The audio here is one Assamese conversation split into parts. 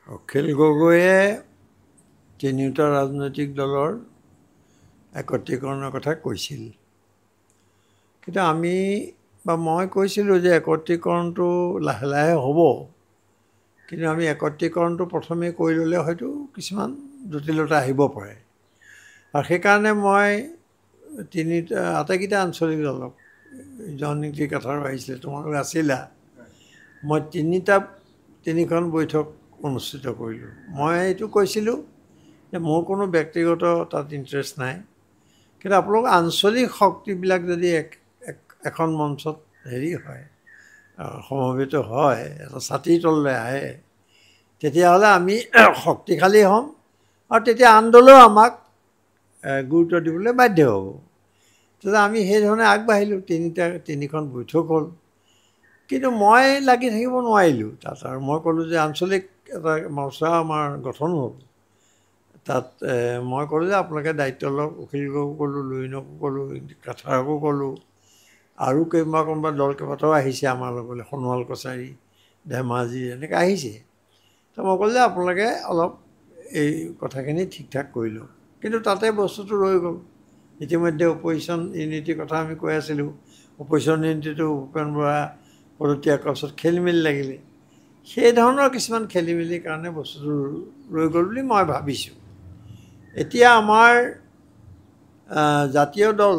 অখিল গগৈয়ে তিনিওটা ৰাজনৈতিক দলৰ একত্ৰীকৰণৰ কথা কৈছিল, কিন্তু আমি বা মই কৈছিলোঁ যে একত্ৰীকৰণটো লাহে লাহে হ'ব, কিন্তু আমি একত্ৰীকৰণটো প্ৰথমে কৰি ল'লে হয়তো কিছুমান জটিলতা আহিব পাৰে। আৰু সেইকাৰণে মই আটাইকেইটা আঞ্চলিক দলক, জয়নীতি কথাৰো আহিছিলে, তোমালোক আছিলা, মই তিনিখন বৈঠক অনুষ্ঠিত কৰিলোঁ। মই এইটো কৈছিলোঁ যে মোৰ কোনো ব্যক্তিগত তাত ইণ্টাৰেষ্ট নাই, কিন্তু আপোনালোক আঞ্চলিক শক্তিবিলাক যদি এখন মঞ্চত হয়, সমবেত হয়, এটা ছাতিৰ তললৈ আহে, তেতিয়াহ'লে আমি শক্তিশালী হ'ম আৰু তেতিয়া আন দলেও আমাক গুৰুত্ব দিবলৈ বাধ্য হ'ব। তেতিয়া আমি সেইধৰণে আগবাঢ়িলোঁ, তিনিখন বৈঠক হ'ল। কিন্তু মই লাগি থাকিব নোৱাৰিলোঁ তাত, আৰু মই ক'লোঁ যে আঞ্চলিক এটা মৰ্চা আমাৰ গঠন হ'ল। তাত মই ক'লোঁ যে আপোনালোকে দায়িত্ব লওক। অখিলকো ক'লোঁ, লুৰিণকো ক'লোঁ, কাঠাৰকো ক'লোঁ, আৰু কোনোবা দল কেইবাটাও আহিছে আমাৰ লগলৈ, সোণোৱাল কছাৰী, ধেমাজি, এনেকৈ আহিছে। তো মই ক'লোঁ যে আপোনালোকে অলপ এই কথাখিনি ঠিক ঠাক কৰি লওক। কিন্তু তাতে বস্তুটো ৰৈ গ'ল। ইতিমধ্যে অপজিশ্যন ইউনিটিৰ কথা আমি কৈ আছিলোঁ। অপজিশ্যন ইউনিটিটো ভূপেন বৰা পদত্যাগ কৰাৰ পিছত খেলি মেলি লাগিলে। সেই ধৰণৰ কিছুমান খেলি মেলিৰ কাৰণে বস্তুটো ৰৈ গ'ল বুলি মই ভাবিছোঁ। এতিয়া আমাৰ জাতীয় দল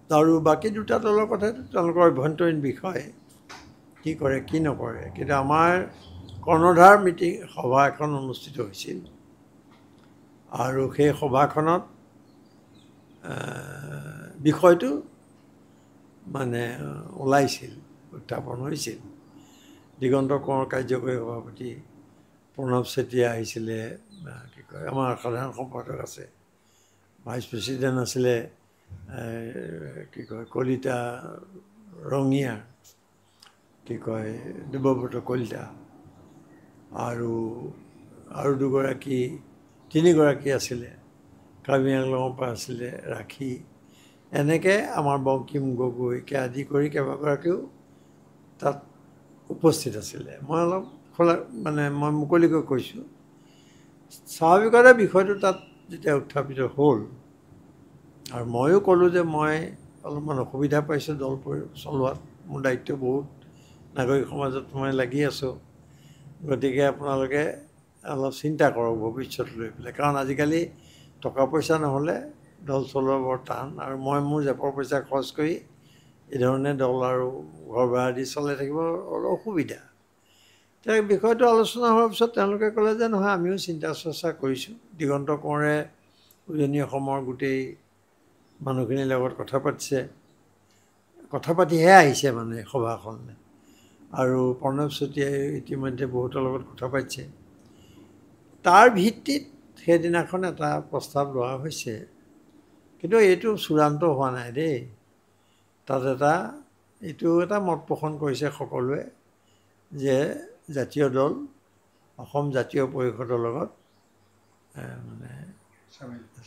আৰু বাকী দুটা দলৰ কথাটো তেওঁলোকৰ অভ্যন্তৰীণ বিষয়, কি কৰে কি নকৰে। কিন্তু আমাৰ কৰ্ণধাৰ সভা এখন অনুষ্ঠিত হৈছিল, আৰু সেই সভাখনত বিষয়টো মানে ওলাইছিল, উত্থাপন হৈছিল। দিগন্ত কোঁৱৰ কাৰ্যকৰী সভাপতি, প্ৰণৱ চেতিয়া আহিছিলে, কি কয় আমাৰ সাধাৰণ সম্পাদক আছে, ভাইচ প্ৰেচিডেণ্ট আছিলে কি কয় কলিতা ৰঙীয়া, কি কয় দেৱব্ৰত কলিতা, আৰু তিনিগৰাকী আছিলে, কাৰ্বি আংলঙৰ পৰা আছিলে ৰাখী, এনেকৈ আমাৰ বংকিম গগৈকে আদি কৰি কেইবাগৰাকীও তাত উপস্থিত আছিলে। মই অলপ মই মুকলিকৈ কৈছোঁ, স্বাভাৱিকতে বিষয়টো তাত যেতিয়া উত্থাপিত হ'ল, আৰু ময়ো ক'লোঁ যে মই অলপমান অসুবিধা পাইছোঁ দল চলোৱাত, মোৰ দায়িত্ব বহুত, নাগৰিক সমাজত মই লাগি আছোঁ, গতিকে আপোনালোকে অলপ চিন্তা কৰক ভৱিষ্যত লৈ পেলাই, কাৰণ আজিকালি টকা পইচা নহ'লে দল চলোৱা বৰ টান, আৰু মই মোৰ জেপৰ পইচা খৰচ কৰি এইধৰণে দল আৰু ঘৰ ভাড়া দি চলাই থাকিব অলপ অসুবিধা। তেওঁ বিষয়টো আলোচনা হোৱাৰ পিছত তেওঁলোকে ক'লে যে নহয়, আমিও চিন্তা চৰ্চা কৰিছোঁ। দিগন্ত কোঁৱৰে উজনি অসমৰ গোটেই মানুহখিনিৰ লগত কথা পাতিছে, কথা পাতিহে আহিছে মানে সভাখনলৈ, আৰু প্ৰণৱ চেতিয়াই ইতিমধ্যে বহুতৰ লগত কথা পাতিছে। তাৰ ভিত্তিত সেইদিনাখন এটা প্ৰস্তাৱ লোৱা হৈছে, কিন্তু এইটো চূড়ান্ত হোৱা নাই দেই। তাত এইটো এটা মত পোষণ কৰিছে সকলোৱে যে জাতীয় দল অসম জাতীয় পৰিষদৰ লগত মানে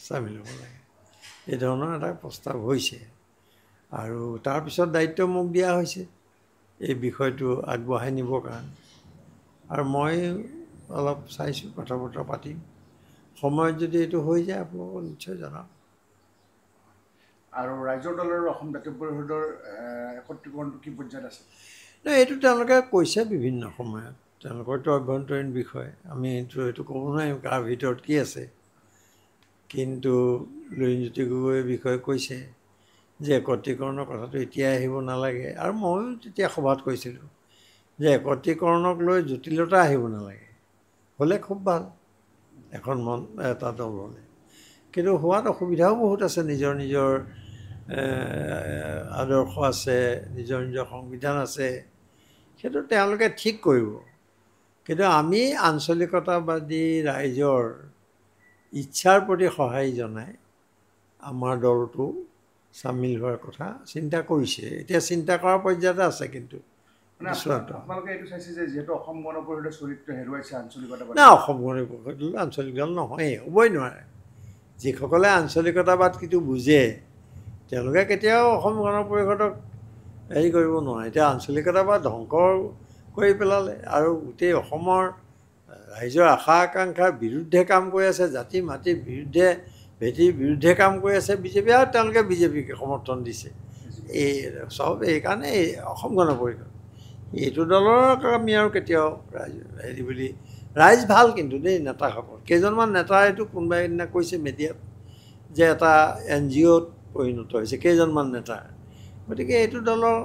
চামিল হ'ব লাগে, এই ধৰণৰ এটা প্ৰস্তাৱ হৈছে। আৰু তাৰপিছত দায়িত্ব মোক দিয়া হৈছে এই বিষয়টো আগবঢ়াই নিবৰ কাৰণে, আৰু মই অলপ চাইছোঁ, কথা বতৰা পাতিম, সময়ত যদি এইটো হৈ যায় আপোনালোকক নিশ্চয় জনাম। আৰু ৰাইজৰ দল আৰু অসম জাতীয় পৰিষদৰ একত্ৰীকৰণটো কি পৰ্যায়ত আছে? এইটো তেওঁলোকে কৈছে বিভিন্ন সময়ত, তেওঁলোকৰতো অভ্যন্তৰীণ বিষয়, আমি এইটো ক'ব নোৱাৰিম কাৰ ভিতৰত কি আছে। কিন্তু লুৰিণজ্যোতি গগৈৰ বিষয়ে কৈছে যে একত্ৰীকৰণৰ কথাটো এতিয়াই আহিব নালাগে, আৰু ময়ো তেতিয়া সভাত কৈছিলোঁ যে একত্ৰীকৰণক লৈ জটিলতা আহিব নালাগে, হ'লে খুব ভাল এখন এটা দল হ'লে। কিন্তু হোৱাত অসুবিধাও বহুত আছে, নিজৰ নিজৰ আদৰ্শ আছে, নিজৰ নিজৰ সংবিধান আছে, সেইটো তেওঁলোকে ঠিক কৰিব। কিন্তু আমি আঞ্চলিকতাবাদী ৰাইজৰ ইচ্ছাৰ প্ৰতি সঁহাৰি জনাই আমাৰ দলটো চামিল হোৱাৰ কথা চিন্তা কৰিছে, এতিয়া চিন্তা কৰাৰ পৰ্যায়তে আছে। কিন্তু আপোনালোকে এইটো চাইছে যে যিহেতু অসম গণ পৰিষদে চৰিত্ৰ হেৰুৱাইছে আঞ্চলিকতাবাদ, না, অসম গণ পৰিষদ আঞ্চলিক দল নহয়েই, হ'বই নোৱাৰে। যিসকলে আঞ্চলিকতাবাদ কিন্তু বুজে তেওঁলোকে কেতিয়াও অসম গণ পৰিষদক হেৰি কৰিব নোৱাৰে। এতিয়া আঞ্চলিকতাবাদ ধ্বংস কৰি পেলালে, আৰু গোটেই অসমৰ ৰাইজৰ আশা আকাংক্ষাৰ বিৰুদ্ধে কাম কৰি আছে, জাতি মাটিৰ বিৰুদ্ধে ভেটিৰ বিৰুদ্ধে কাম কৰি আছে বিজেপি, আৰু তেওঁলোকে বিজেপিকে সমৰ্থন দিছে। এই চব এইকাৰণে অসম গণ পৰিষদ এইটো দলৰ আমি আৰু কেতিয়াও হেৰি বুলি ৰাইজ ভাল কিন্তু দেই নেতাসকল কেইজনমান নেতা এইটো কোনোবাই দিনা কৈছে মিডিয়াত যে এটা NGOত পৰিণত হৈছে কেইজনমান নেতা। গতিকে এইটো দলৰ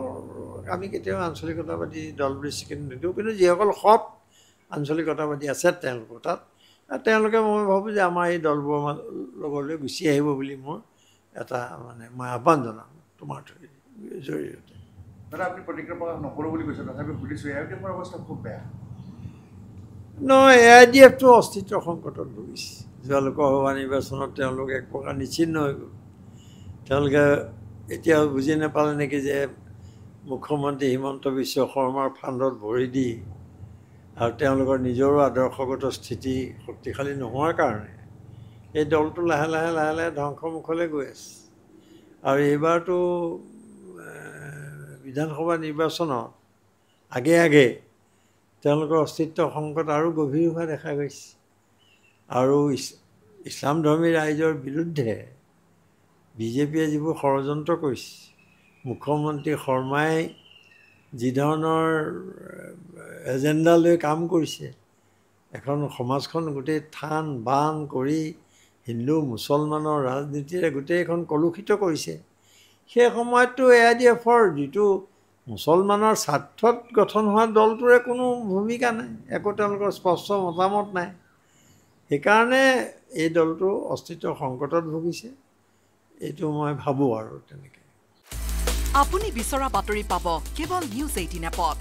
আমি কেতিয়াও আঞ্চলিকতাবাদী দল বুলি স্বীকৃতি নিদিওঁ, কিন্তু যিসকল সৎ আঞ্চলিকতাবাদী আছে তেওঁলোকৰ তাত, তেওঁলোকে মই ভাবোঁ যে আমাৰ এই দলবোৰৰ লগলৈ গুচি আহিব বুলি মোৰ এটা মানে মই আহ্বান জনাম তোমাৰ জৰিয়তে। দাদা আপুনি প্ৰতিক্ৰিয়া প্ৰকাশ নকৰোঁ বুলি কৈছে, তথাপি সুধিছোঁ AIDFৰ অৱস্থা খুব বেয়া। নহয়, AIDFটো অস্তিত্ব সংকটত ভুগিছে। যোৱা লোকসভা নিৰ্বাচনত তেওঁলোক এক প্ৰকাৰ নিচ্ছিন্ন হৈ গ'ল। তেওঁলোকে এতিয়াও বুজি নাপালে নেকি যে মুখ্যমন্ত্ৰী হিমন্ত বিশ্ব শৰ্মাৰ ফাণ্ডত ভৰি দি আৰু তেওঁলোকৰ নিজৰো আদৰ্শগত স্থিতি শক্তিশালী নোহোৱাৰ কাৰণে এই দলটো লাহে লাহে লাহে লাহে ধ্বংসমুখলৈ গৈ আছে। আৰু এইবাৰতো বিধানসভা নিৰ্বাচনত আগে আগে তেওঁলোকৰ অস্তিত্ব সংকট আৰু গভীৰ হোৱা দেখা গৈছে। আৰু ইছলামধৰ্মী ৰাইজৰ বিৰুদ্ধে বিজেপিয়ে যিবোৰ ষড়যন্ত্ৰ কৰিছে, মুখ্যমন্ত্ৰী শৰ্মাই যি ধৰণৰ এজেণ্ডা লৈ কাম কৰিছে, এখন সমাজখন গোটেই থান বান কৰি হিন্দু মুছলমানৰ ৰাজনীতিৰে গোটেইখন কলুষিত কৰিছে। সেই সময়ততো AIDFৰ যিটো মুছলমানৰ স্বাৰ্থত গঠন হোৱা দলটোৰে কোনো ভূমিকা নাই, একো তেওঁলোকৰ স্পষ্ট মতামত নাই। সেইকাৰণে এই দলটো অস্তিত্ব সংকটত ভুগিছে, এইটো মই ভাবোঁ আৰু তেনেকৈ। আপুনি বিচৰা বাতৰি পাব কেৱল News 18 এপত।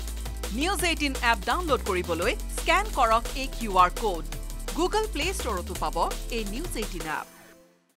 News 18 এপ ডাউনলোড কৰিবলৈ স্কেন কৰক এই QR কোড। Google Play Storeতো পাব এই News 18 এপ।